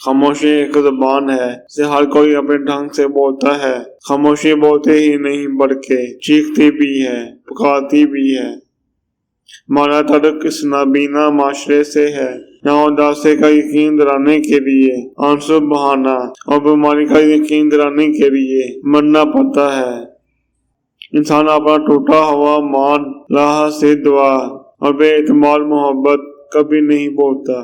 خاموشی ایک زبان ہے جسے ہر کوئی اپنے ڈھنگ سے بولتا ہے۔ خاموشی بولتے ہی نہیں بلکہ چیختی بھی ہے، پکارتی بھی ہے۔ ہمارا تعلق اس نابینا معاشرے سے ہے جہاں اداسے کا یقین دلانے کے لیے آنسو بہانا اور بیماری کا یقین دلانے کے لیے مرنا پڑتا ہے۔ انسان اپنا ٹوٹا ہوا مان اللہ سے دعا اور بے اعتماد محبت کبھی نہیں بولتا۔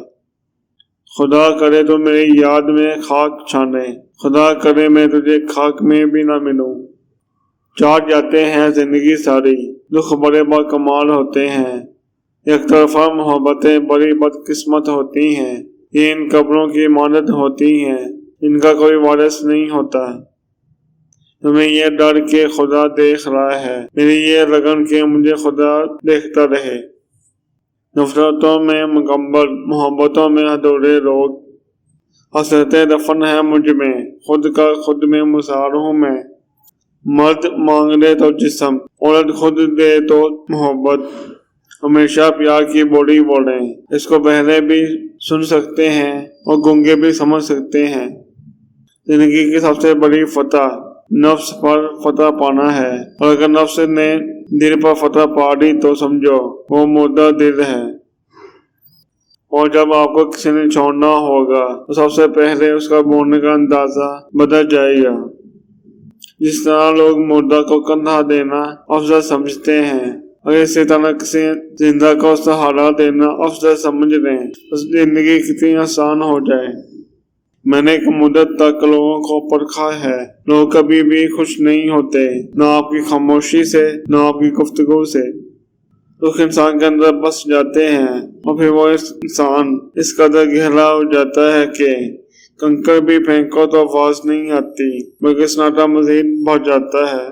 خدا کرے تو میری یاد میں خاک چھانے، خدا کرے میں تجھے خاک میں بھی نہ ملوں۔ چاٹ جاتے ہیں زندگی ساری، دکھ بڑے باکمال ہوتے ہیں۔ ایک طرفہ محبتیں بڑی بدقسمت ہوتی ہیں، یہ ان قبروں کی مانند ہوتی ہیں، ان کا کوئی وارث نہیں ہوتا۔ تمہیں یہ ڈر کہ خدا دیکھ رہا ہے، میری یہ لگن کہ مجھے خدا دیکھتا رہے۔ نفرتوں میں مکمل، محبتوں میں ادھورے لوگ، حسرت دفن ہے مجھ میں، خود کا خود میں مسار ہوں میں۔ مرد مانگ لے تو جسم، عورت خود دے تو محبت، ہمیشہ پیار کی بولی بولیں، اس کو بہرے بھی سن سکتے ہیں اور گونگے بھی سمجھ سکتے ہیں۔ زندگی کی سب سے بڑی فتح نفس پر فتح پانا ہے، اور اگر نفس نے دل پر فتح پا لی تو سمجھو وہ مردہ دل ہے۔ اور جب آپ کو کسی نے چھوڑنا ہوگا تو سب سے پہلے اس کا بولنے کا اندازہ بدل جائے گا۔ جس طرح لوگ مردہ کو کندھا دینا افضل سمجھتے ہیں، اگر اسی طرح کسی زندہ کو سہارا دینا افضل سمجھ لیں تو زندگی کتنی آسان ہو جائے۔ میں نے ایک مدت تک لوگوں کو پرکھا ہے، لوگ کبھی بھی خوش نہیں ہوتے، نہ آپ کی خاموشی سے نہ آپ کی گفتگو سے۔ دکھ انسان کے اندر بس جاتے ہیں اور پھر وہ انسان اس قدر گہرا ہو جاتا ہے کہ کنکر بھی پھینکو تو آواز نہیں آتی، بلکہ سناٹا مزید بڑھ جاتا ہے۔